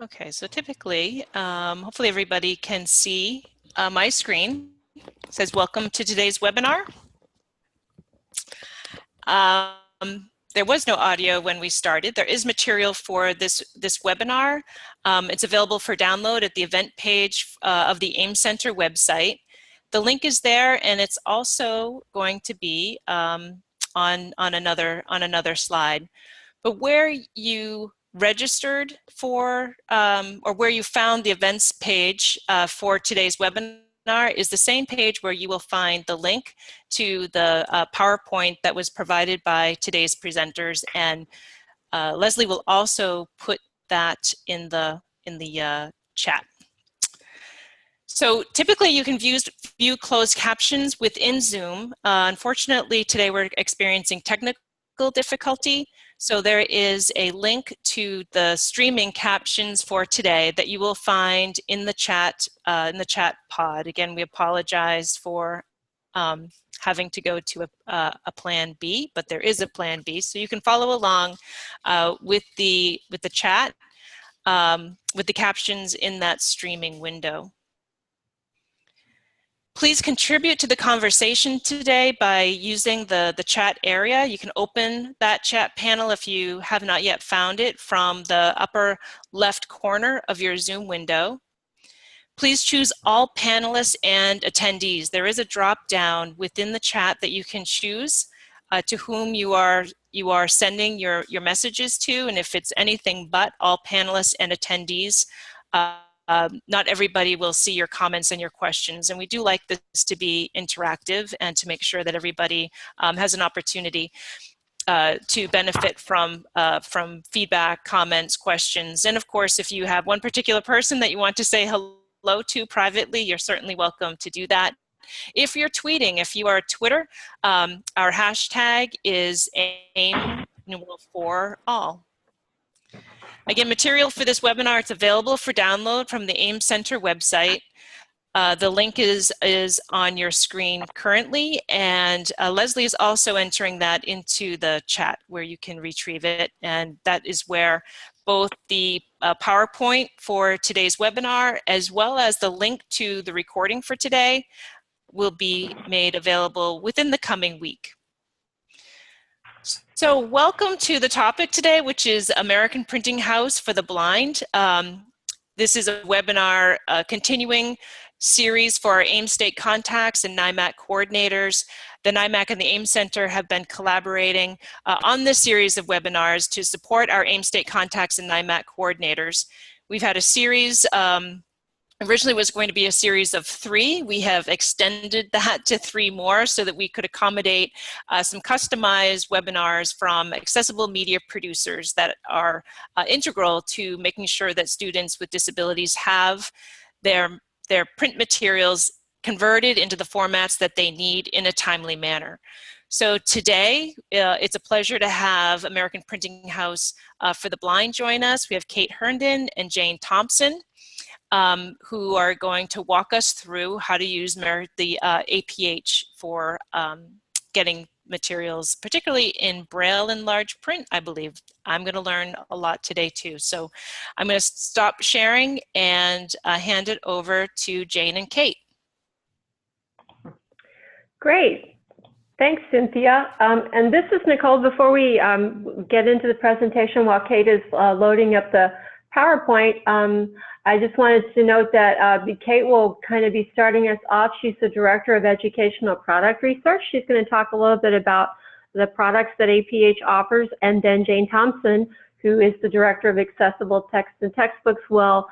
Okay, so typically, hopefully everybody can see my screen. It says, welcome to today's webinar. There was no audio when we started. There is material for this webinar. It's available for download at the event page of the AEM Center website. The link is there, and it's also going to be on another slide. But where you registered for, or where you found the events page for today's webinar is the same page where you will find the link to the PowerPoint that was provided by today's presenters, and Leslie will also put that in the chat. So typically you can view closed captions within Zoom. Unfortunately, today we're experiencing technical difficulty. So there is a link to the streaming captions for today that you will find in the chat pod. Again, we apologize for having to go to a plan B, but there is a plan B, so you can follow along with the chat with the captions in that streaming window. Please contribute to the conversation today by using the chat area. You can open that chat panel if you have not yet found it from the upper left corner of your Zoom window. Please choose all panelists and attendees. There is a drop down within the chat that you can choose to whom you are sending your messages to, and if it's anything but all panelists and attendees, not everybody will see your comments and your questions, and we do like this to be interactive and to make sure that everybody has an opportunity to benefit from feedback, comments, questions, and of course, if you have one particular person that you want to say hello to privately, you're certainly welcome to do that. If you're tweeting, if you are Twitter, our hashtag is AEM4all. Again, material for this webinar, it's available for download from the AEM Center website. The link is on your screen currently, and Leslie is also entering that into the chat where you can retrieve it, and that is where both the PowerPoint for today's webinar as well as the link to the recording for today will be made available within the coming week. So welcome to the topic today, which is American Printing House for the Blind. This is a webinar continuing series for our AIM State contacts and NIMAC coordinators. The NIMAC and the AIM Center have been collaborating on this series of webinars to support our AIM State contacts and NIMAC coordinators. We've had a series, originally was going to be a series of 3. We have extended that to 3 more so that we could accommodate some customized webinars from accessible media producers that are integral to making sure that students with disabilities have their print materials converted into the formats that they need in a timely manner. So today, it's a pleasure to have American Printing House for the Blind join us. We have Kate Herndon and Jane Thompson, who are going to walk us through how to use the APH for getting materials, particularly in Braille and large print, I believe. I'm going to learn a lot today too. So I'm going to stop sharing and hand it over to Jane and Kate. Great. Thanks, Cynthia. And this is Nicole. Before we get into the presentation while Kate is loading up the PowerPoint, I just wanted to note that Kate will kind of be starting us off. She's the Director of Educational Product Research. She's going to talk a little bit about the products that APH offers, and then Jane Thompson, who is the Director of Accessible Text and Textbooks, will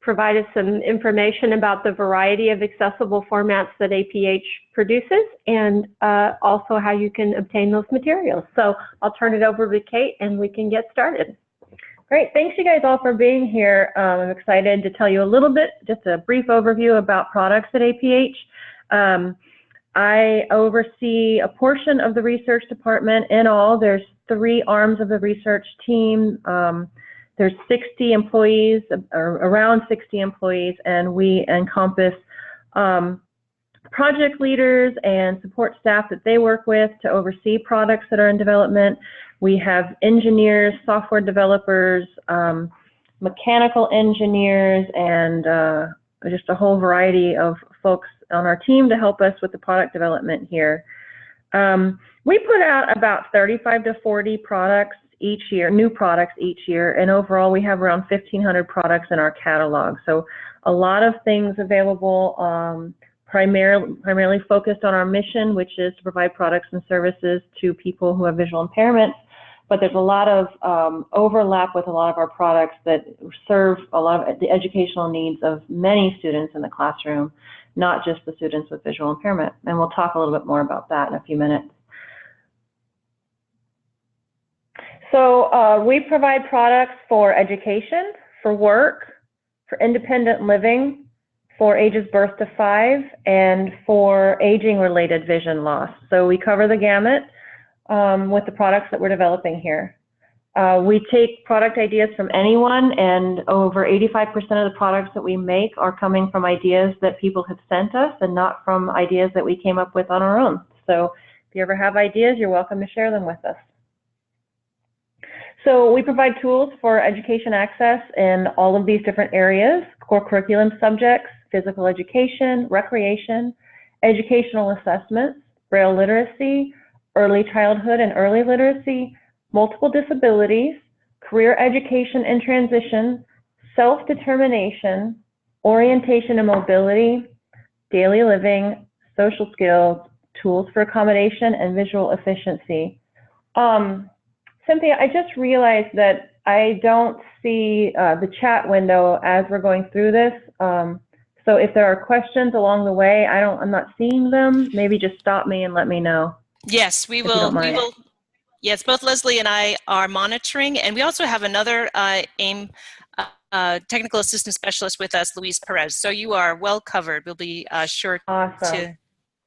provide us some information about the variety of accessible formats that APH produces, and also how you can obtain those materials. So I'll turn it over to Kate and we can get started. Great, thanks you guys all for being here. I'm excited to tell you a little bit, just a brief overview about products at APH. I oversee a portion of the research department. In all, there's 3 arms of the research team. There's 60 employees, or around 60 employees, and we encompass project leaders and support staff that they work with to oversee products that are in development. We have engineers, software developers, mechanical engineers, and just a whole variety of folks on our team to help us with the product development here. We put out about 35 to 40 products each year, new products each year, and overall we have around 1,500 products in our catalog. So a lot of things available, primarily focused on our mission, which is to provide products and services to people who have visual impairments. But there's a lot of overlap with a lot of our products that serve a lot of the educational needs of many students in the classroom, not just the students with visual impairment. And we'll talk a little bit more about that in a few minutes. So we provide products for education, for work, for independent living, for ages birth to 5, and for aging-related vision loss. So we cover the gamut with the products that we're developing here. We take product ideas from anyone, and over 85% of the products that we make are coming from ideas that people have sent us and not from ideas that we came up with on our own. So if you ever have ideas, you're welcome to share them with us. So we provide tools for education access in all of these different areas: core curriculum subjects, physical education, recreation, educational assessments, Braille literacy, early childhood and early literacy, multiple disabilities, career education and transition, self-determination, orientation and mobility, daily living, social skills, tools for accommodation, and visual efficiency. Cynthia, I just realized that I don't see the chat window as we're going through this. So if there are questions along the way, I'm not seeing them. Maybe just stop me and let me know. Yes, we will. Yes, both Leslie and I are monitoring, and we also have another AIM technical assistant specialist with us, Luis Perez. So you are well covered. We'll be sure to.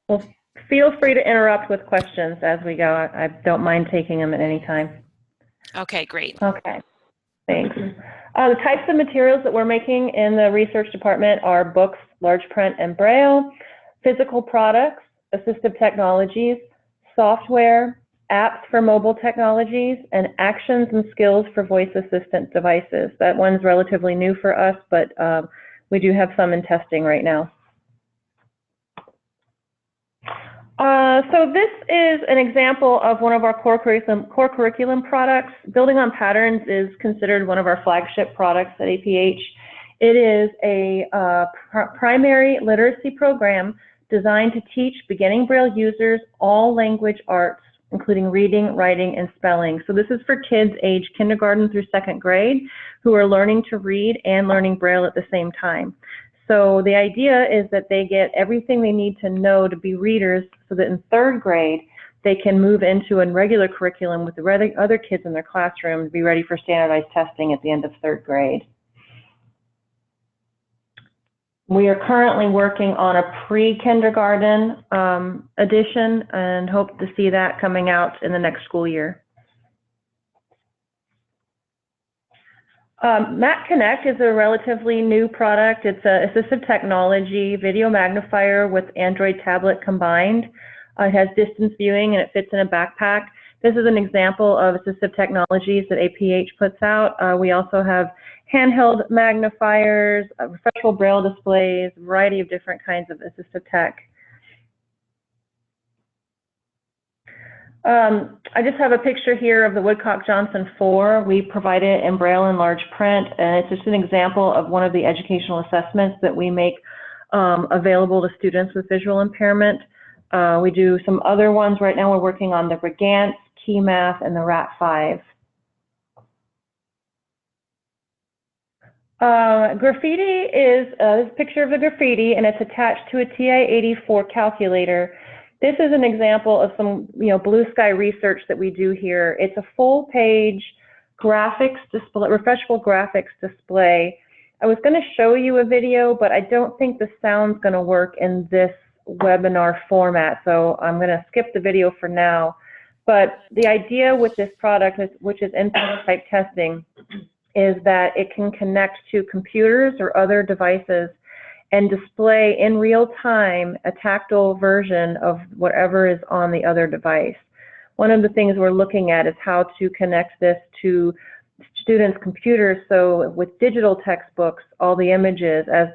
Well, feel free to interrupt with questions as we go. I don't mind taking them at any time. Okay, great. Okay, thanks. The types of materials that we're making in the research department are books, large print, and Braille, physical products, assistive technologies, software, apps for mobile technologies, and actions and skills for voice assistant devices. That one's relatively new for us, but we do have some in testing right now. So this is an example of one of our core curriculum products. Building on Patterns is considered one of our flagship products at APH. It is a primary literacy program designed to teach beginning Braille users all language arts, including reading, writing, and spelling. So this is for kids aged kindergarten through 2nd grade who are learning to read and learning Braille at the same time. So the idea is that they get everything they need to know to be readers so that in 3rd grade they can move into a regular curriculum with the other kids in their classroom to be ready for standardized testing at the end of 3rd grade. We are currently working on a pre-kindergarten edition and hope to see that coming out in the next school year. Mac Connect is a relatively new product. It's an assistive technology video magnifier with Android tablet combined. It has distance viewing and it fits in a backpack. This is an example of assistive technologies that APH puts out. We also have handheld magnifiers, refreshable Braille displays, a variety of different kinds of assistive tech. I just have a picture here of the Woodcock Johnson 4. We provide it in Braille and large print, and it's just an example of one of the educational assessments that we make available to students with visual impairment. We do some other ones. Right now we're working on the Regance, Key Math, and the RAT5. Graffiti is this picture of the graffiti, and it's attached to a TI-84 calculator. This is an example of some, blue sky research that we do here. It's a full-page graphics display, refreshable graphics display. I was going to show you a video, but I don't think the sound's going to work in this webinar format, so I'm going to skip the video for now. But the idea with this product, which is in prototype testing, is that it can connect to computers or other devices and display in real time a tactile version of whatever is on the other device. One of the things we're looking at is how to connect this to students' computers. So with digital textbooks, all the images as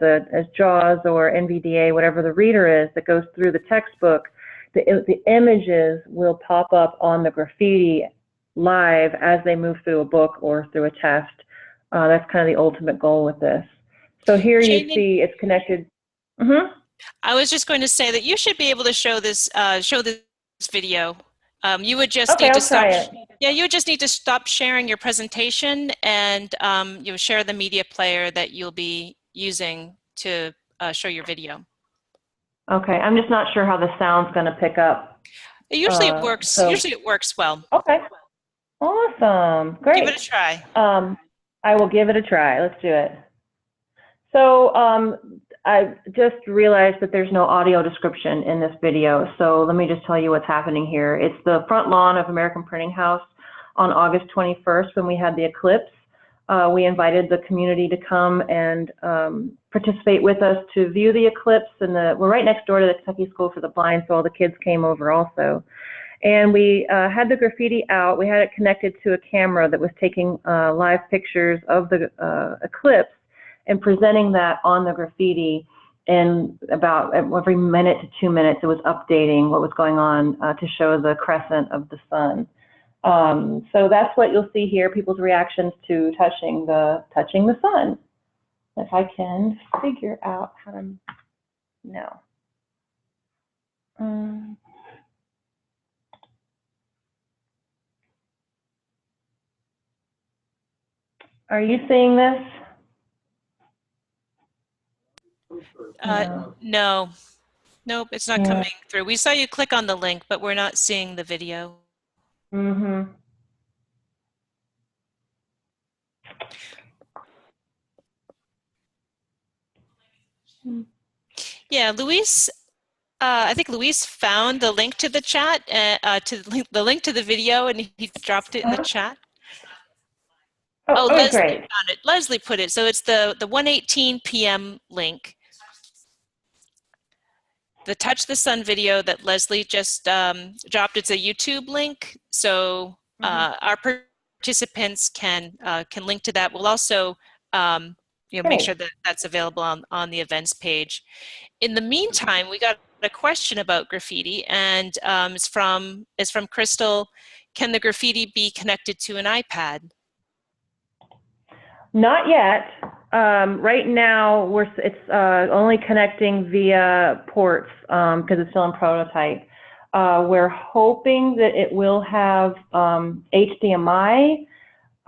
JAWS or NVDA, whatever the reader is that goes through the textbook, the images will pop up on the graffiti live as they move through a book or through a test. That's kind of the ultimate goal with this. So here you see it's connected. I was just going to say that you should be able to show this video. You would just need to stop. Yeah, you would just need to stop sharing your presentation and you share the media player that you'll be using to show your video. Okay, I'm just not sure how the sound's going to pick up. Usually it works. Usually it works well. Okay, awesome, great. Give it a try. I will give it a try. Let's do it. So I just realized that there's no audio description in this video, so let me just tell you what's happening here. It's the front lawn of American Printing House on August 21st when we had the eclipse. We invited the community to come and participate with us to view the eclipse, and we're right next door to the Kentucky School for the Blind, so all the kids came over also. And we had the graffiti out. We had it connected to a camera that was taking live pictures of the eclipse and presenting that on the graffiti. And about every minute to 2 minutes, it was updating what was going on to show the crescent of the sun. So that's what you'll see here, people's reactions to touching the sun. If I can figure out how to, no. Are you seeing this? No. Nope, it's not coming through. We saw you click on the link, but we're not seeing the video. Yeah, Luis, I think Luis found the link to the chat, the link to the video, and he dropped it in the chat. Leslie found it. Leslie put it. So it's the 1:18 p.m. link. The Touch the Sun video that Leslie just dropped. It's a YouTube link, so our participants can link to that. We'll also make sure that that's available on the events page. In the meantime, we got a question about graffiti, and it's from Crystal. Can the graffiti be connected to an iPad? Not yet. Right now, it's only connecting via ports because it's still in prototype. We're hoping that it will have HDMI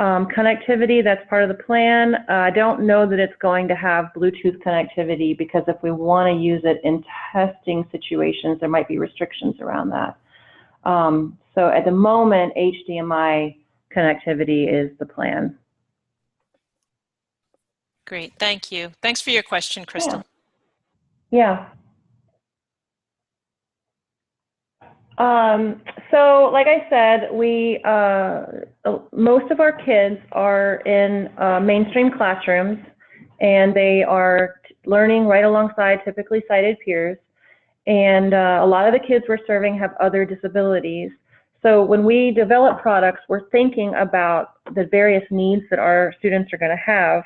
connectivity. That's part of the plan. I don't know that it's going to have Bluetooth connectivity because if we want to use it in testing situations, there might be restrictions around that. So at the moment, HDMI connectivity is the plan. Great, thank you. Thanks for your question, Crystal. Yeah. So like I said, most of our kids are in mainstream classrooms, and they are learning right alongside typically sighted peers. And a lot of the kids we're serving have other disabilities. So when we develop products, we're thinking about the various needs that our students are going to have.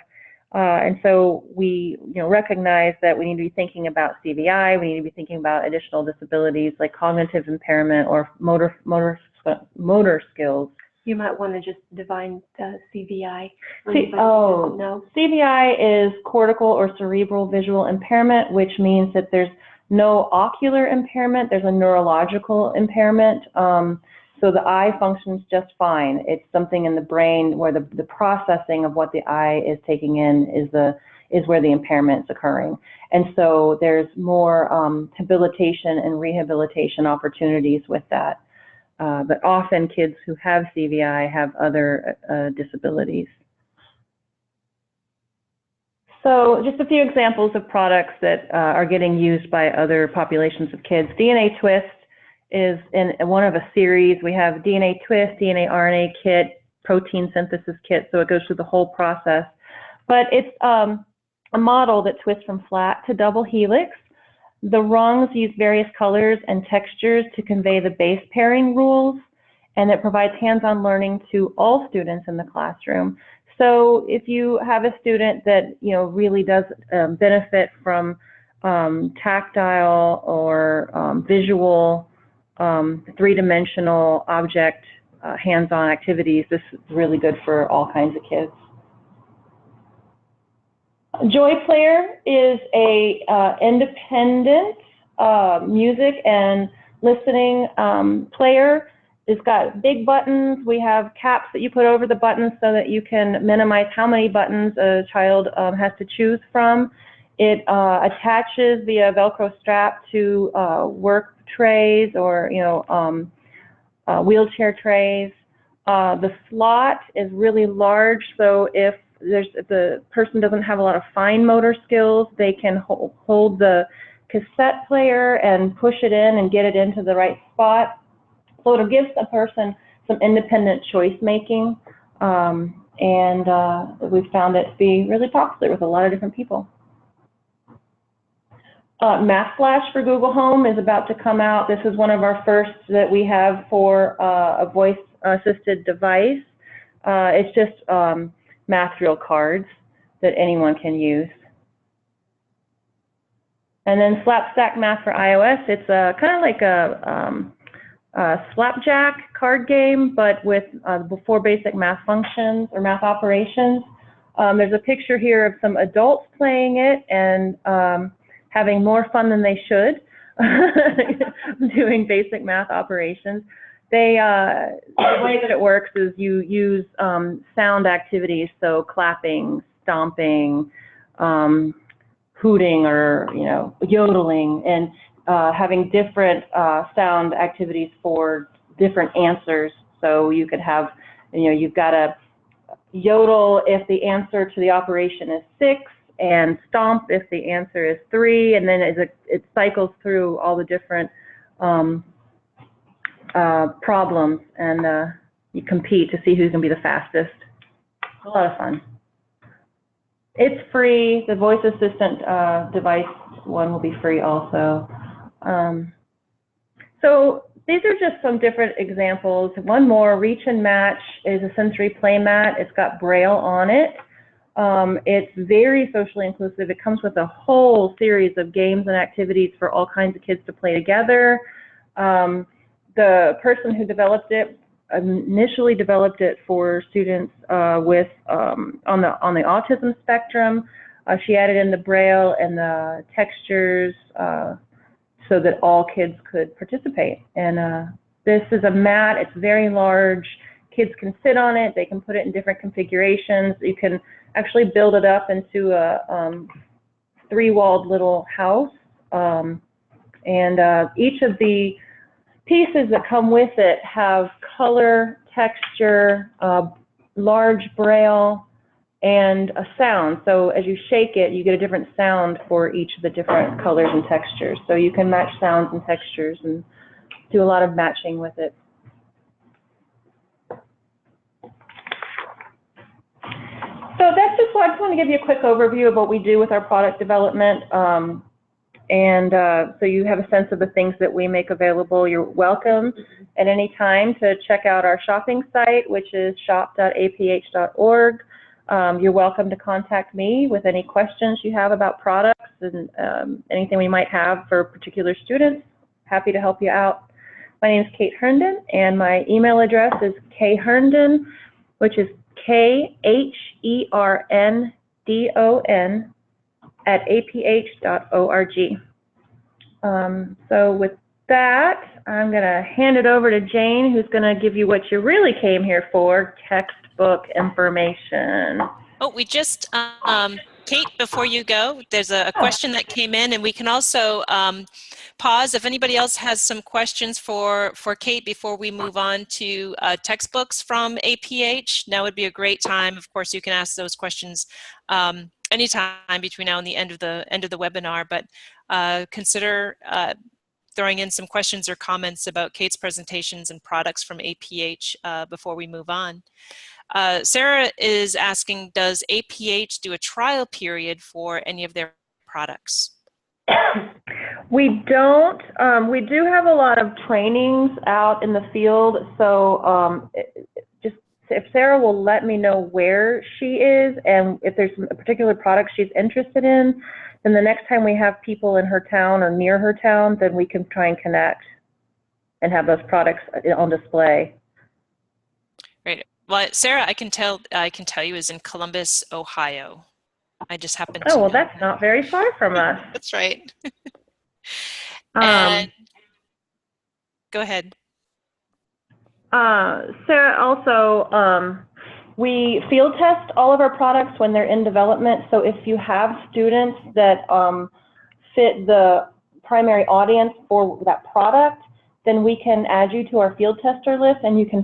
And so we recognize that we need to be thinking about CVI, we need to be thinking about additional disabilities like cognitive impairment or motor skills. You might want to just define CVI. CVI is cortical or cerebral visual impairment, which means that there's no ocular impairment, there's a neurological impairment. So the eye functions just fine. It's something in the brain where the processing of what the eye is taking in is where the impairment's occurring. And so there's more habilitation and rehabilitation opportunities with that. But often kids who have CVI have other disabilities. So just a few examples of products that are getting used by other populations of kids. DNA Twist is in one of a series. We have DNA Twist, DNA RNA kit, protein synthesis kit, so it goes through the whole process. But it's a model that twists from flat to double helix. The rungs use various colors and textures to convey the base pairing rules, and it provides hands-on learning to all students in the classroom. So if you have a student that, you know, really does benefit from tactile or visual, three-dimensional object hands-on activities, this is really good for all kinds of kids. Joy Player is a independent music and listening player. It's got big buttons. We have caps that you put over the buttons so that you can minimize how many buttons a child has to choose from. It attaches via Velcro strap to work trays or, you know, wheelchair trays. The slot is really large, so if the person doesn't have a lot of fine motor skills, they can hold the cassette player and push it in and get it into the right spot. So it gives a person some independent choice making, and we've found it to be really popular with a lot of different people. Math Flash for Google Home is about to come out. This is one of our first that we have for a voice-assisted device. It's just math drill cards that anyone can use. And then Slapstack Math for iOS. It's kind of like a slapjack card game, but with before basic math functions or math operations. There's a picture here of some adults playing it and having more fun than they should doing basic math operations. The way that it works is you use sound activities, so clapping, stomping, hooting, or, you know, yodeling, and having different sound activities for different answers. So you could have, you know, you've got to yodel if the answer to the operation is 6, and stomp if the answer is 3, and then it cycles through all the different problems, and you compete to see who's going to be the fastest. It's a lot of fun. It's free. The voice assistant device one will be free also. So these are just some different examples. One more, Reach and Match, is a sensory play mat. It's got Braille on it. It's very socially inclusive. It comes with a whole series of games and activities for all kinds of kids to play together. The person who developed it initially developed it for students with on the autism spectrum. She added in the Braille and the textures so that all kids could participate. And this is a mat. It's very large. Kids can sit on it. They can put it in different configurations. You can actually build it up into a 3-walled little house. And each of the pieces that come with it have color, texture, large Braille, and a sound. So as you shake it, you get a different sound for each of the different colors and textures. So you can match sounds and textures and do a lot of matching with it. So that's just what I just want to give you a quick overview of what we do with our product development. So you have a sense of the things that we make available. You're welcome at any time to check out our shopping site, which is shop.aph.org. You're welcome to contact me with any questions you have about products and anything we might have for particular students. Happy to help you out. My name is Kate Herndon, and my email address is kherndon, which is KHERNDON @aph.org. So with that, I'm going to hand it over to Jane, who's going to give you what you really came here for, textbook information. Oh, we just, Kate, before you go, there's a question that came in, and we can also pause if anybody else has some questions for Kate before we move on to textbooks from APH. Now would be a great time. Of course, you can ask those questions anytime between now and the end of the webinar, but consider throwing in some questions or comments about Kate's presentations and products from APH before we move on. Sarah is asking, does APH do a trial period for any of their products? We don't. We do have a lot of trainings out in the field, so just if Sarah will let me know where she is and if there's a particular product she's interested in, then the next time we have people in her town or near her town, then we can try and connect and have those products on display. Right. Well, Sarah, I can tell you is in Columbus, Ohio. I just happened to Oh, well, know that's that. not very far from us. That's right. And go ahead. Sarah, also, we field test all of our products when they're in development. So if you have students that fit the primary audience for that product, then we can add you to our field tester list, and you can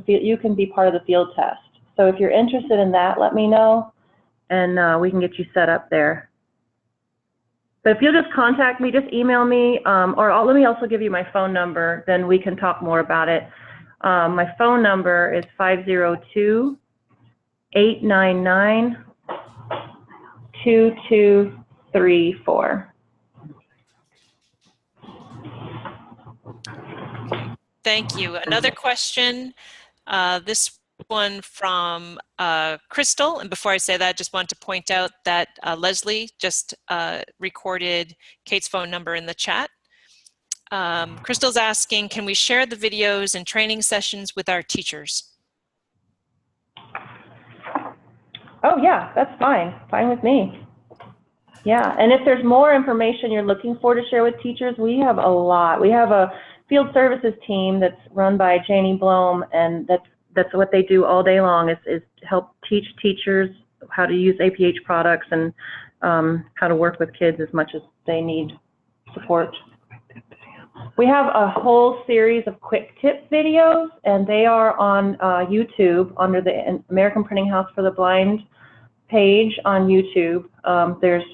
be part of the field test. So if you're interested in that, let me know, and we can get you set up there. But if you'll just contact me, just email me, or let me also give you my phone number, then we can talk more about it. My phone number is 502-899-2234. Thank you. Another question, this one from Crystal. And before I say that, I just want to point out that Leslie just recorded Kate's phone number in the chat. Crystal's asking, can we share the videos and training sessions with our teachers? Oh yeah, that's fine. Fine with me. Yeah, and if there's more information you're looking for to share with teachers, we have a lot. We have a field services team that's run by Janie Blome, and that's what they do all day long is help teach teachers how to use APH products and how to work with kids as much as they need support. We have a whole series of quick tip videos, and they are on YouTube under the American Printing House for the Blind page on YouTube. There's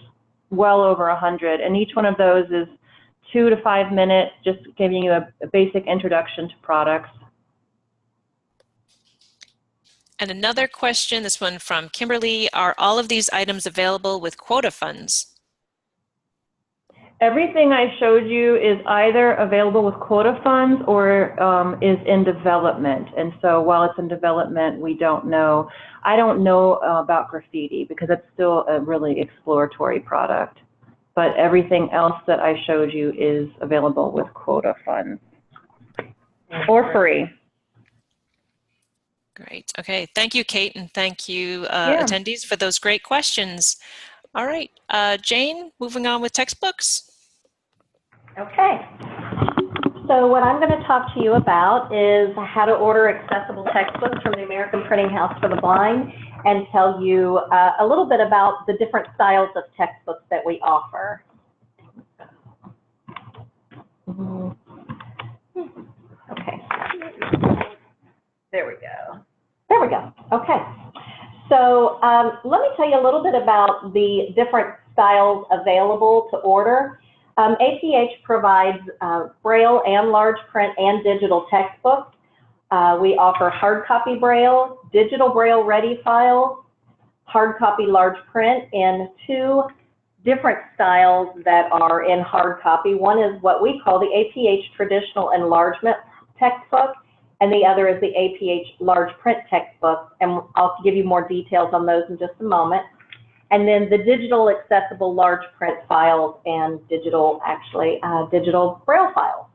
well over 100, and each one of those is 2 to 5 minutes, just giving you a basic introduction to products. And another question, this one from Kimberly, are all of these items available with quota funds? Everything I showed you is either available with quota funds or is in development. And so while it's in development, we don't know. I don't know about graffiti because it's still a really exploratory product. But everything else that I showed you is available with quota funds or free. Great. Okay. Thank you, Kate, and thank you, attendees, for those great questions. All right. Jane, moving on with textbooks. Okay. So what I'm going to talk to you about is how to order accessible textbooks from the American Printing House for the Blind, and tell you a little bit about the different styles of textbooks that we offer. Okay. There we go. There we go. Okay. So let me tell you a little bit about the different styles available to order. APH provides Braille and large print and digital textbooks. We offer hard copy Braille, digital Braille ready files, hard copy large print, and 2 different styles that are in hard copy. One is what we call the APH traditional enlargement textbook, and the other is the APH large print textbook, and I'll give you more details on those in just a moment. And then the digital accessible large print files and digital Braille files.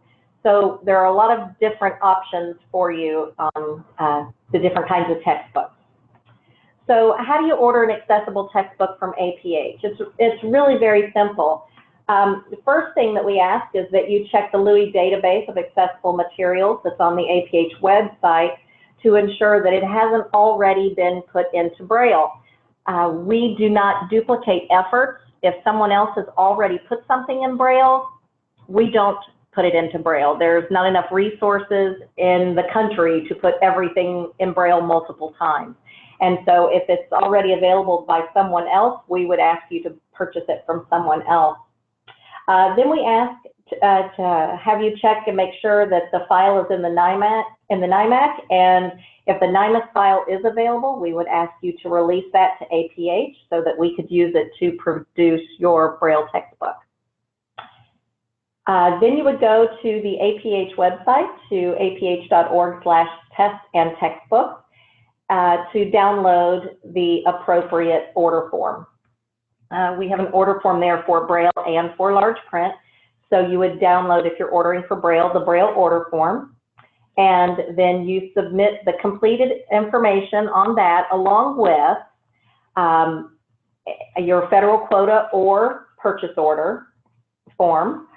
So there are a lot of different options for you on the different kinds of textbooks. So how do you order an accessible textbook from APH? It's really very simple. The first thing that we ask is that you check the LUI database of accessible materials that's on the APH website to ensure that it hasn't already been put into Braille. We do not duplicate efforts. If someone else has already put something in Braille, we don't put it into Braille. There's not enough resources in the country to put everything in Braille multiple times. And so if it's already available by someone else, we would ask you to purchase it from someone else. Then we ask to have you check and make sure that the file is in the NIMAC, and if the NIMAC file is available, we would ask you to release that to APH so that we could use it to produce your Braille textbook. Then you would go to the APH website, to aph.org/test and textbooks. to download the appropriate order form. We have an order form there for Braille and for large print. So you would download, if you're ordering for Braille, the Braille order form, and then you submit the completed information on that along with your federal quota or purchase order form.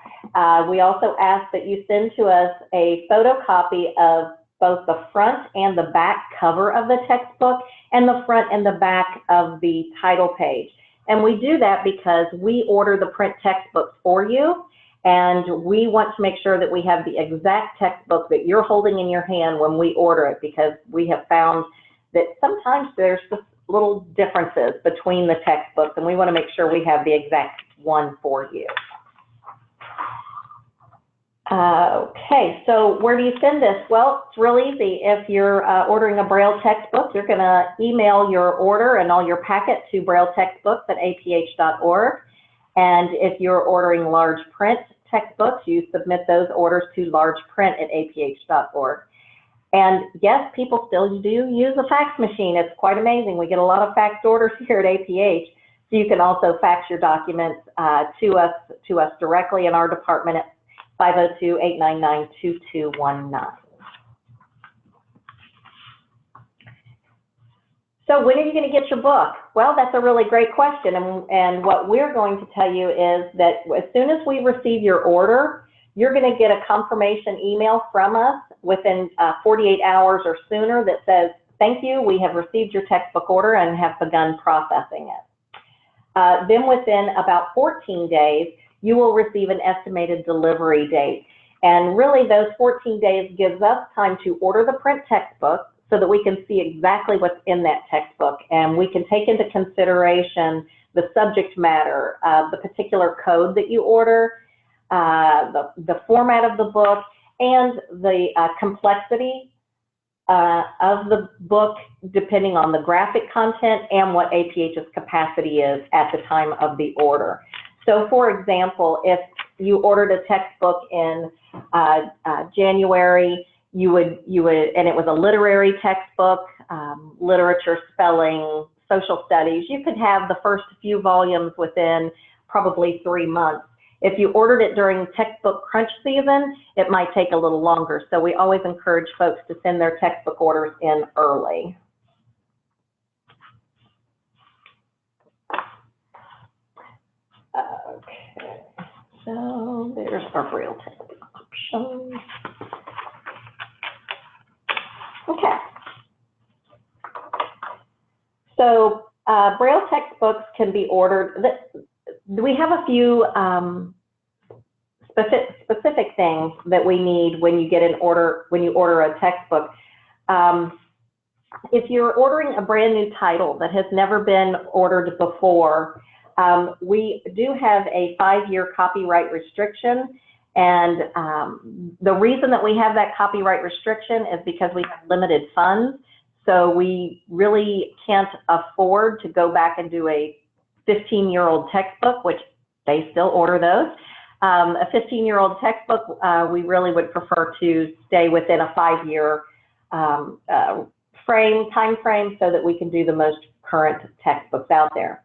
We also ask that you send to us a photocopy of both the front and the back cover of the textbook and the front and the back of the title page. And we do that because we order the print textbooks for you, and we want to make sure that we have the exact textbook that you're holding in your hand when we order it, because we have found that sometimes there's just little differences between the textbooks, and we want to make sure we have the exact one for you. Okay, so where do you send this? Well, it's real easy. If you're ordering a Braille textbook, you're going to email your order and all your packet to brailletextbooks@aph.org. And if you're ordering large print textbooks, you submit those orders to largeprint@aph.org. And yes, people still do use a fax machine. It's quite amazing. We get a lot of faxed orders here at APH. So you can also fax your documents to us directly in our department at 502-899-2219. So when are you going to get your book? Well, that's a really great question. And what we're going to tell you is that as soon as we receive your order, you're going to get a confirmation email from us within 48 hours or sooner that says, thank you, we have received your textbook order and have begun processing it. Then within about 14 days, you will receive an estimated delivery date. And really those 14 days gives us time to order the print textbook so that we can see exactly what's in that textbook. And we can take into consideration the subject matter, the particular code that you order, the format of the book, and the complexity of the book, depending on the graphic content and what APH's capacity is at the time of the order. So for example, if you ordered a textbook in January, you would, and it was a literary textbook, literature, spelling, social studies, you could have the first few volumes within probably 3 months. If you ordered it during textbook crunch season, it might take a little longer. So we always encourage folks to send their textbook orders in early. Okay, so there's our Braille textbook options. Okay. So Braille textbooks can be ordered. We have a few specific things that we need when you get an order, when you order a textbook. If you're ordering a brand new title that has never been ordered before, we do have a 5-year copyright restriction, and the reason that we have that copyright restriction is because we have limited funds, so we really can't afford to go back and do a 15-year-old textbook, which they still order those. A 15-year-old textbook, we really would prefer to stay within a 5-year time frame so that we can do the most current textbooks out there.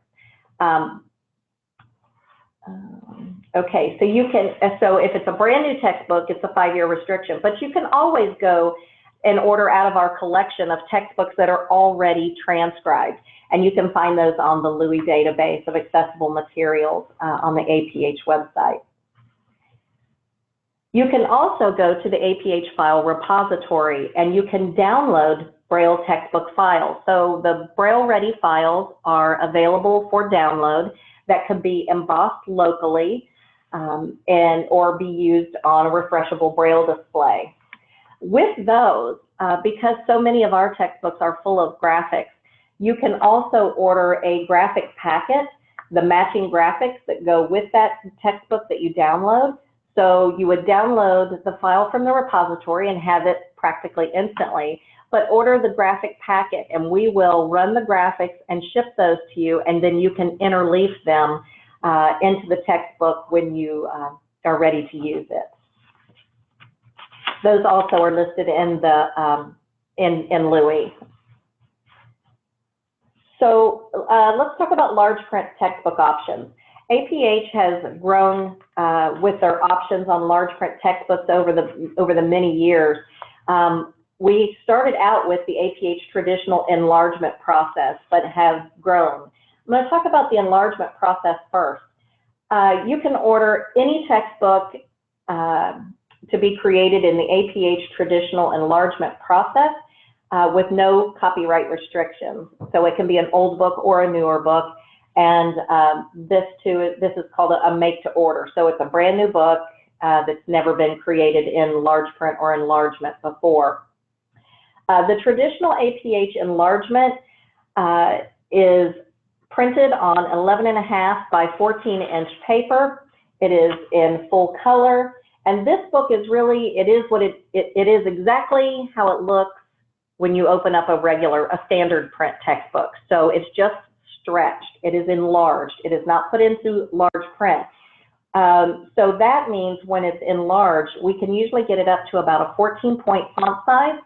Okay, so you can, so if it's a brand new textbook, it's a 5-year restriction, but you can always go and order out of our collection of textbooks that are already transcribed, and you can find those on the LUI database of accessible materials on the APH website. You can also go to the APH file repository and you can download Braille textbook files. So the Braille Ready files are available for download that can be embossed locally or be used on a refreshable Braille display. With those, because so many of our textbooks are full of graphics, you can also order a graphic packet, the matching graphics that go with that textbook that you download. So you would download the file from the repository and have it practically instantly, but order the graphic packet and we will run the graphics and ship those to you, and then you can interleaf them into the textbook when you are ready to use it. Those also are listed in the in LUI. So let's talk about large print textbook options. APH has grown with their options on large print textbooks over the many years. We started out with the APH traditional enlargement process, but have grown. I'm going to talk about the enlargement process first. You can order any textbook to be created in the APH traditional enlargement process with no copyright restrictions. So it can be an old book or a newer book, and this is called a make to order. So it's a brand new book that's never been created in large print or enlargement before. The traditional APH enlargement is printed on 11.5 by 14-inch paper. It is in full color, and this book is really, it is exactly how it looks when you open up a standard print textbook. So it's just stretched. It is enlarged. It is not put into large print. So that means when it's enlarged, we can usually get it up to about a 14-point font size,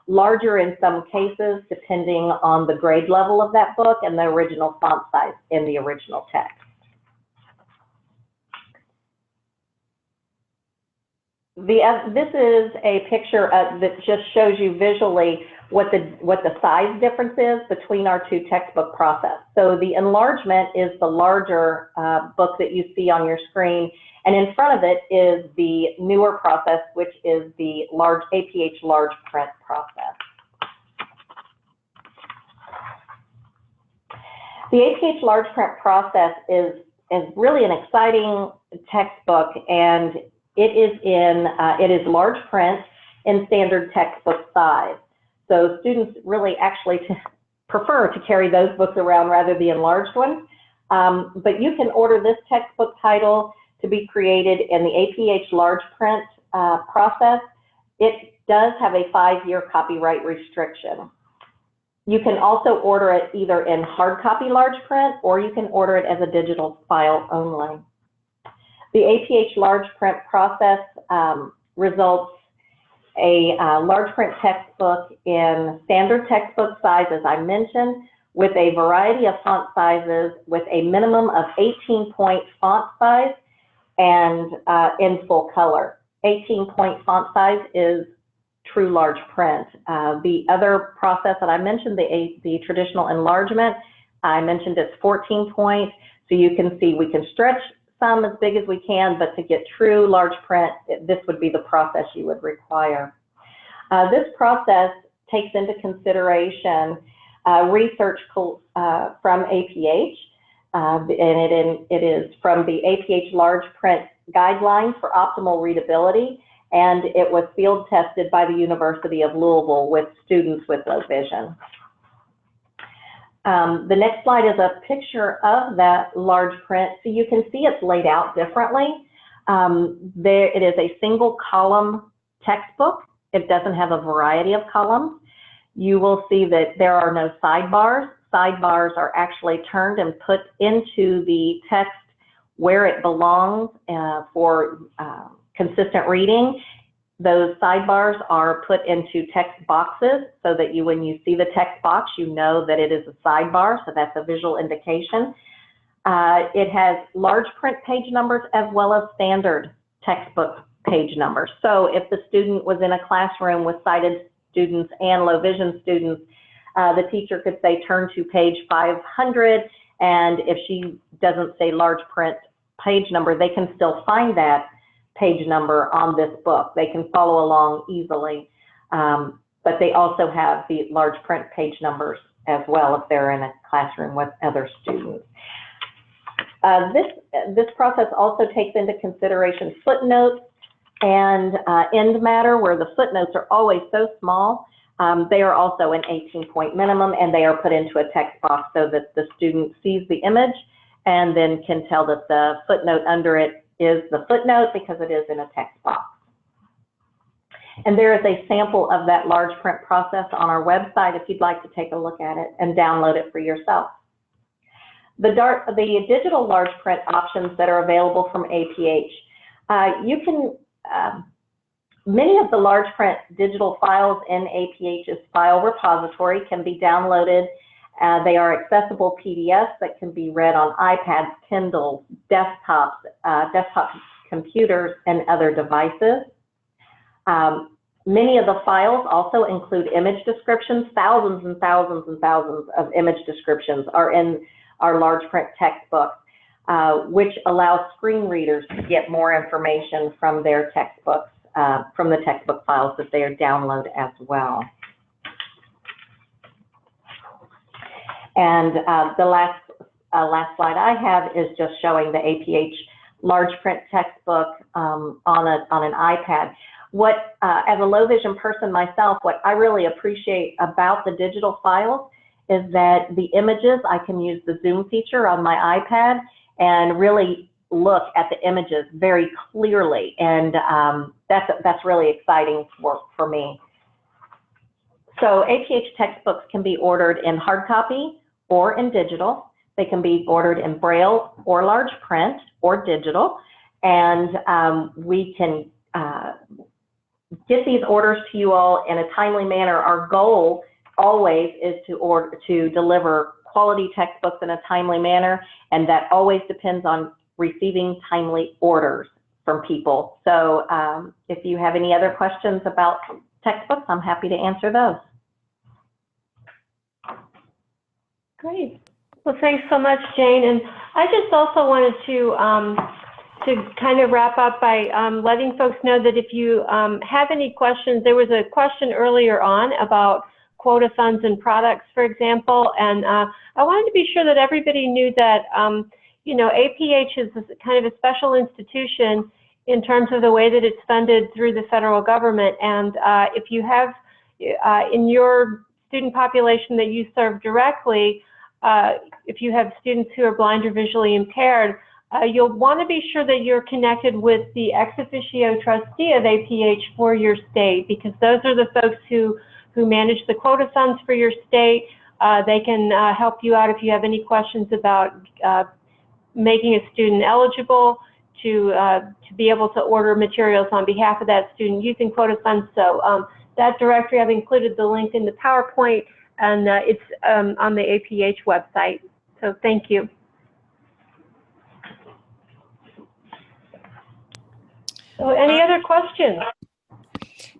larger in some cases, depending on the grade level of that book and the original font size in the original text. This is a picture that just shows you visually what the size difference is between our two textbook process. So the enlargement is the larger book that you see on your screen, and in front of it is the newer process, which is the APH large print process. The APH large print process is really an exciting textbook, and it is large print in standard textbook size. So students really actually prefer to carry those books around rather than the enlarged ones. But you can order this textbook title to be created in the APH large print process. It does have a 5-year copyright restriction. You can also order it either in hard copy large print, or you can order it as a digital file only. The APH large print process results a large print textbook in standard textbook size, as I mentioned, with a variety of font sizes, with a minimum of 18-point font size and in full color. 18-point font size is true large print. The other process that I mentioned, the traditional enlargement, I mentioned it's 14-point, so you can see we can stretch some as big as we can, but to get true large print, this would be the process you would require. This process takes into consideration research from APH, and it is from the APH large print guidelines for optimal readability, and it was field tested by the University of Louisville with students with low vision. The next slide is a picture of that large print, so you can see it's laid out differently. It is a single column textbook. It doesn't have a variety of columns. You will see that there are no sidebars. Sidebars are actually turned and put into the text where it belongs for consistent reading. Those sidebars are put into text boxes so that when you see the text box, you know that it is a sidebar, so that's a visual indication. It has large print page numbers as well as standard textbook page numbers. So if the student was in a classroom with sighted students and low vision students, the teacher could say turn to page 500, and if she doesn't say large print page number, they can still find that page number on this book. They can follow along easily, but they also have the large print page numbers as well if they're in a classroom with other students. This process also takes into consideration footnotes and end matter, where the footnotes are always so small. They are also an 18-point minimum, and they are put into a text box so that the student sees the image and then can tell that the footnote under it is the footnote because it is in a text box. And there is a sample of that large print process on our website if you'd like to take a look at it and download it for yourself. The digital large print options that are available from APH, many of the large print digital files in APH's file repository can be downloaded They are accessible PDFs that can be read on iPads, Kindles, desktops, desktop computers, and other devices. Many of the files also include image descriptions. Thousands and thousands and thousands of image descriptions are in our large print textbooks, which allows screen readers to get more information from their textbooks, from the textbook files that they download as well. And the last slide I have is just showing the APH large print textbook on an iPad. What, as a low vision person myself, what I really appreciate about the digital files is that the images, I can use the zoom feature on my iPad and really look at the images very clearly, and that's really exciting for me. So APH textbooks can be ordered in hard copy or in digital. They can be ordered in Braille or large print or digital, and we can get these orders to you all in a timely manner. Our goal always is to deliver quality textbooks in a timely manner, and that always depends on receiving timely orders from people. So if you have any other questions about textbooks, I'm happy to answer those. Great. Well, thanks so much, Jane. And I just also wanted to kind of wrap up by letting folks know that if you have any questions, there was a question earlier on about quota funds and products, for example, and I wanted to be sure that everybody knew that, you know, APH is kind of a special institution in terms of the way that it's funded through the federal government, and if you have in your student population that you serve directly, if you have students who are blind or visually impaired, you'll want to be sure that you're connected with the ex officio trustee of APH for your state, because those are the folks who manage the quota funds for your state. They can help you out if you have any questions about making a student eligible to be able to order materials on behalf of that student using quota funds. So that directory, I've included the link in the PowerPoint, and it's on the APH website. So thank you. So any other questions?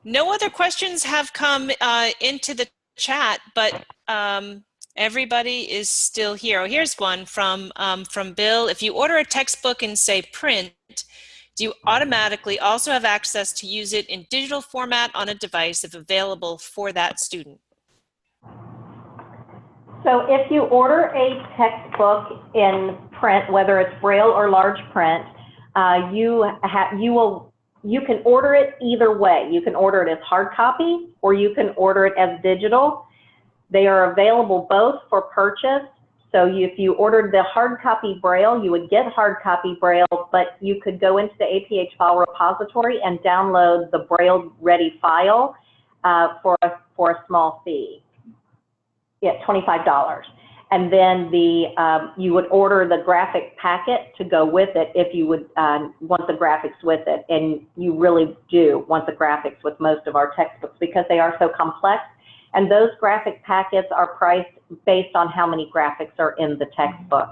No other questions have come into the chat, but everybody is still here. Oh, here's one from Bill. If you order a textbook in, say, print, do you automatically also have access to use it in digital format on a device if available for that student? So if you order a textbook in print, whether it's Braille or large print, you can order it either way. You can order it as hard copy, or you can order it as digital. They are available both for purchase. So if you ordered the hard copy Braille, you would get hard copy Braille, but you could go into the APH file repository and download the Braille ready file for a small fee. Yeah, $25. And then you would order the graphic packet to go with it if you would want the graphics with it. And you really do want the graphics with most of our textbooks because they are so complex. And those graphic packets are priced based on how many graphics are in the textbook.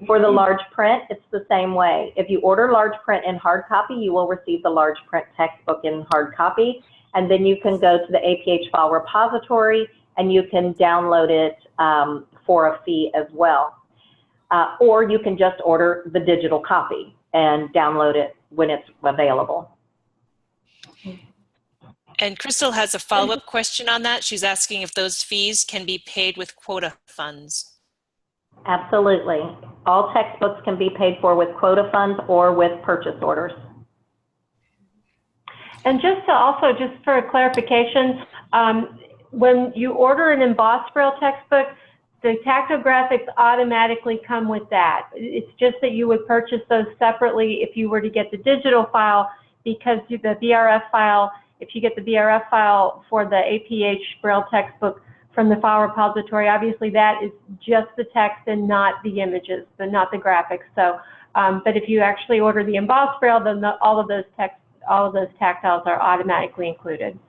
For the large print, it's the same way. If you order large print in hard copy, you will receive the large print textbook in hard copy. And then you can go to the APH file repository and you can download it for a fee as well. Or you can just order the digital copy and download it when it's available. And Crystal has a follow-up question on that. She's asking if those fees can be paid with quota funds. Absolutely. All textbooks can be paid for with quota funds or with purchase orders. And just for clarification, when you order an embossed Braille textbook, the tactographics automatically come with that. It's just that you would purchase those separately if you were to get the digital file, because the BRF file, if you get the BRF file for the APH Braille textbook from the file repository, obviously that is just the text and not the images, but not the graphics. So, but if you actually order the embossed Braille, then all of those tactiles are automatically included.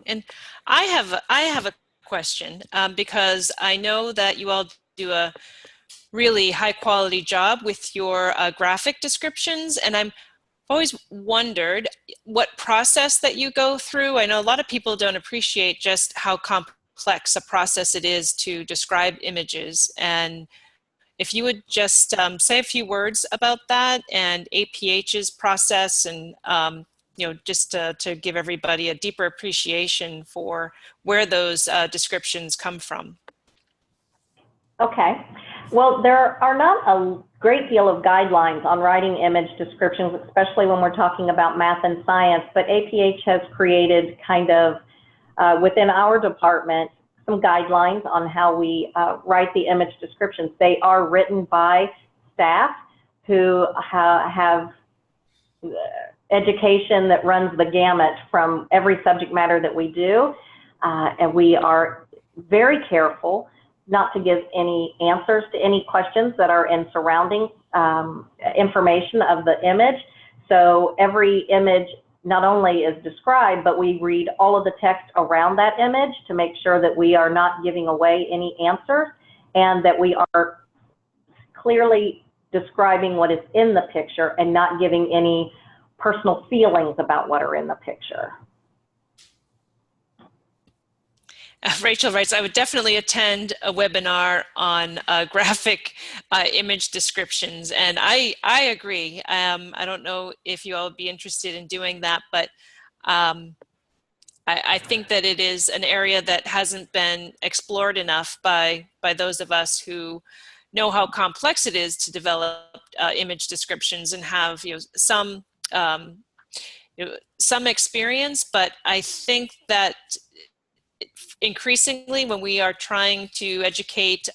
And I have a question because I know that you all do a really high quality job with your graphic descriptions, and I've always wondered what process that you go through. I know a lot of people don't appreciate just how complex a process it is to describe images, and if you would just say a few words about that and APH's process, and you know, just to give everybody a deeper appreciation for where those descriptions come from. Okay. Well, there are not a great deal of guidelines on writing image descriptions, especially when we're talking about math and science, but APH has created kind of within our department some guidelines on how we write the image descriptions. They are written by staff who have education that runs the gamut from every subject matter that we do, and we are very careful not to give any answers to any questions that are in surrounding information of the image. So every image not only is described, but we read all of the text around that image to make sure that we are not giving away any answers and that we are clearly describing what is in the picture and not giving any personal feelings about what are in the picture. Rachel writes, I would definitely attend a webinar on graphic image descriptions, and I agree. I don't know if you all would be interested in doing that, but I think that it is an area that hasn't been explored enough by those of us who know how complex it is to develop image descriptions and have some experience. But I think that increasingly, when we are trying to educate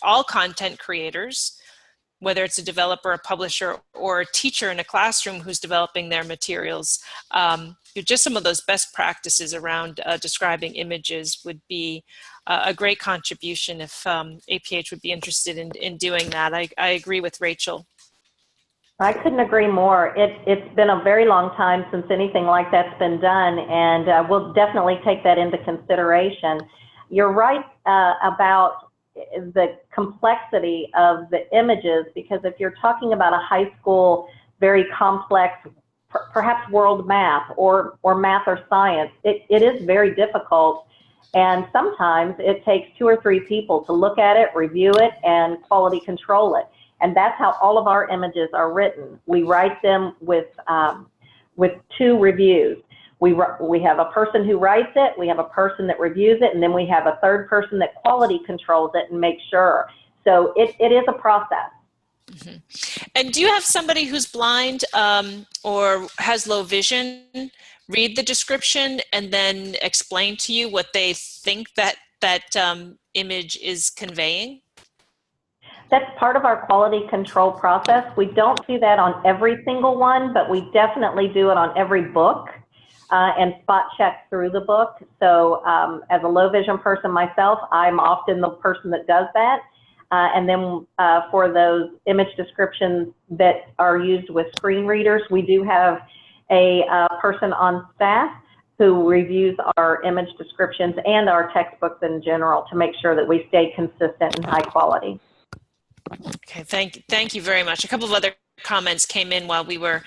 all content creators, whether it's a developer, a publisher, or a teacher in a classroom who's developing their materials, just some of those best practices around describing images would be a great contribution if APH would be interested in doing that. I agree with Rachel. I couldn't agree more. It's been a very long time since anything like that's been done, and we'll definitely take that into consideration. You're right about the complexity of the images, because if you're talking about a high school, very complex, perhaps world math or math or science, it is very difficult, and sometimes it takes 2 or 3 people to look at it, review it, and quality control it. And that's how all of our images are written. We write them with 2 reviews. We have a person who writes it, we have a person that reviews it, and then we have a third person that quality controls it and makes sure. So it is a process. Mm-hmm. And do you have somebody who's blind or has low vision read the description and then explain to you what they think that image is conveying? That's part of our quality control process. We don't do that on every single one, but we definitely do it on every book and spot check through the book. So as a low vision person myself, I'm often the person that does that. And then for those image descriptions that are used with screen readers, we do have a person on staff who reviews our image descriptions and our textbooks in general to make sure that we stay consistent and high quality. Okay, thank you very much. A couple of other comments came in while we were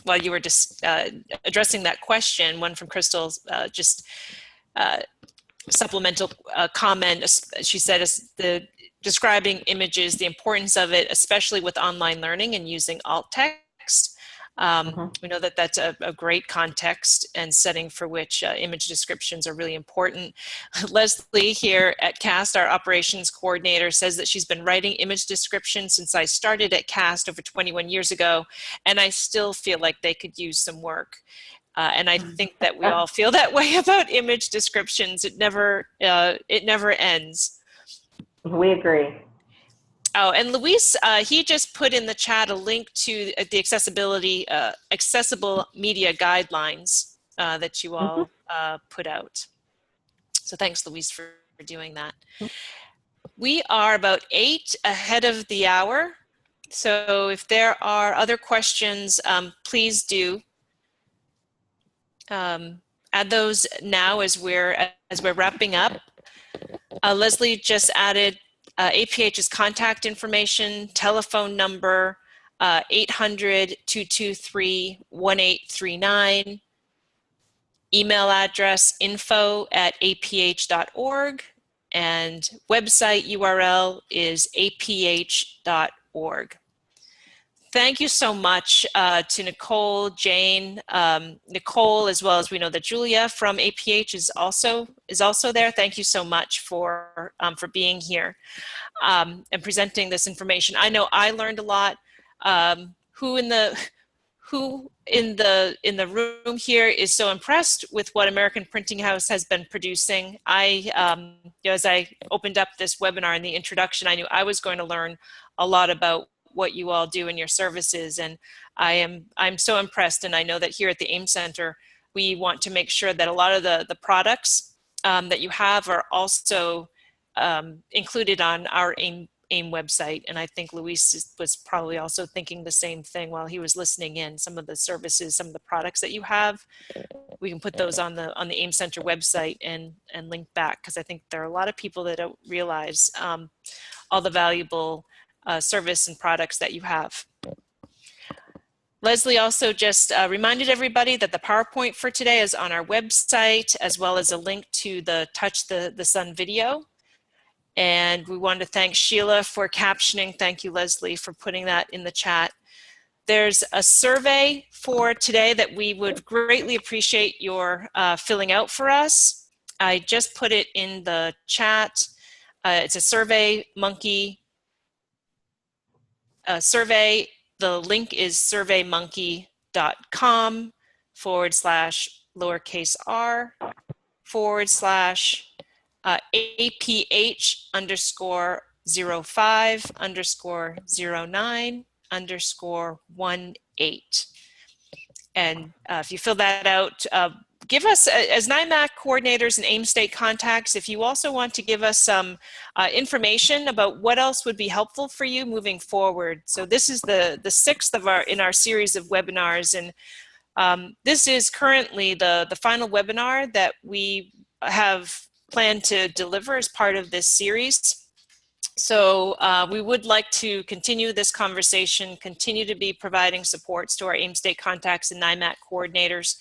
while you were just addressing that question. One from Crystal, just supplemental comment. She said, describing images, the importance of it, especially with online learning and using alt text. We know that that's a great context and setting for which image descriptions are really important. Leslie here at CAST, our operations coordinator, says that she's been writing image descriptions since I started at CAST over 21 years ago, and I still feel like they could use some work. And I think that we all feel that way about image descriptions. It never ends. We agree. Oh, and Luis, he just put in the chat a link to the accessible media guidelines that you all put out. So thanks, Luis, for doing that. We are about 8 ahead of the hour. So if there are other questions, please do add those now as we're wrapping up. Leslie just added APH's contact information, telephone number, 800-223-1839, email address info@aph.org, and website URL is aph.org. Thank you so much to Nicole, Jane, Nicole, as well as we know that Julia from APH is also there. Thank you so much for being here and presenting this information. I know I learned a lot. Who in the room here is so impressed with what American Printing House has been producing? As I opened up this webinar in the introduction, I knew I was going to learn a lot about what you all do in your services, and I'm so impressed. And I know that here at the AEM Center, we want to make sure that a lot of the products that you have are also included on our AEM website. And I think Luis was probably also thinking the same thing while he was listening in. Some of the services, some of the products that you have, we can put those on the AEM Center website and link back, because I think there are a lot of people that don't realize all the valuable service and products that you have. Leslie also just reminded everybody that the PowerPoint for today is on our website, as well as a link to the Touch the Sun video. And we want to thank Sheila for captioning. Thank you, Leslie, for putting that in the chat. There's a survey for today that we would greatly appreciate your filling out for us. I just put it in the chat. It's a Survey Monkey survey. The link is surveymonkey.com/APH_05_09_18. And if you fill that out, give us, as NIMAC coordinators and AIM state contacts, if you also want to give us some information about what else would be helpful for you moving forward. So this is the sixth in our series of webinars, and this is currently the final webinar that we have planned to deliver as part of this series. So we would like to continue this conversation, continue to be providing supports to our AIM state contacts and NIMAC coordinators.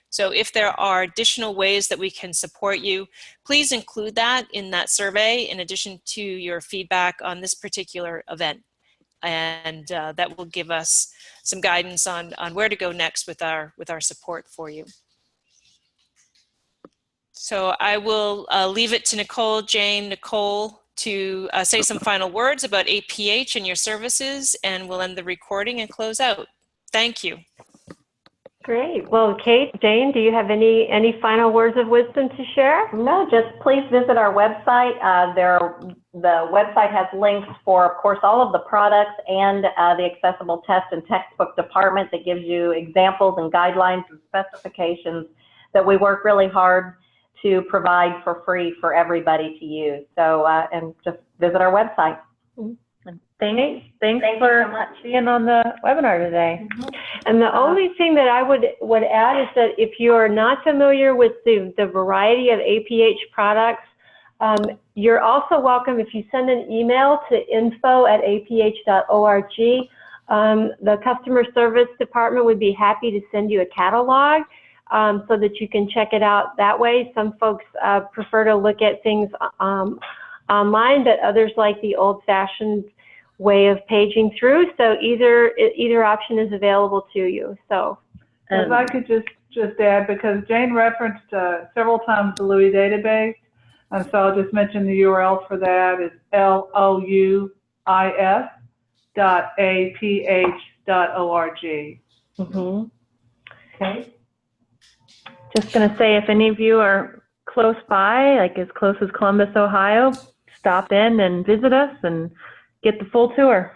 So if there are additional ways that we can support you, please include that in that survey in addition to your feedback on this particular event. And that will give us some guidance on where to go next with our support for you. So I will leave it to Nicole, Jane, Nicole to say some final words about APH and your services, and we'll end the recording and close out. Thank you. Great. Well, Kate, Jane, do you have any final words of wisdom to share? No, just please visit our website. The website has links for, of course, all of the products and the accessible test and textbook department that gives you examples and guidelines and specifications that we work really hard to provide for free for everybody to use. So, and just visit our website. Thanks for so much being on the webinar today. And the only thing that I would add is that if you are not familiar with the variety of APH products, you're also welcome if you send an email to info@aph.org. The customer service department would be happy to send you a catalog so that you can check it out that way. Some folks prefer to look at things online, but others like the old-fashioned way of paging through. So either option is available to you. So, if I could just add, because Jane referenced several times the Louis database, and so I'll just mention the URL for that is louis.aph.org. Okay. Just going to say, if any of you are close by, like as close as Columbus, Ohio, stop in and visit us and get the full tour.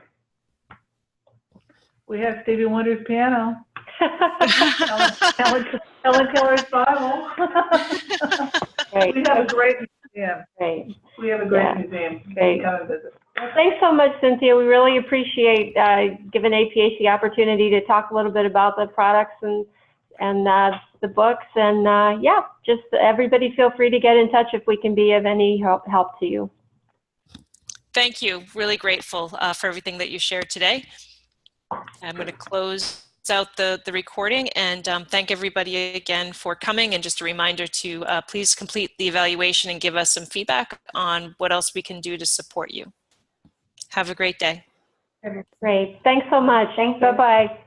We have Stevie Wonder's piano. Helen Keller's Bible. Great. We have a great museum. Great. We have a great museum. Great. Come and visit. Well, thanks so much, Cynthia. We really appreciate giving APH the opportunity to talk a little bit about the products and and the books. And yeah, just everybody feel free to get in touch if we can be of any help to you. Thank you. Really grateful for everything that you shared today. I'm going to close out the recording and thank everybody again for coming, and just a reminder to please complete the evaluation and give us some feedback on what else we can do to support you. Have a great day. Great. Thanks so much. Bye-bye.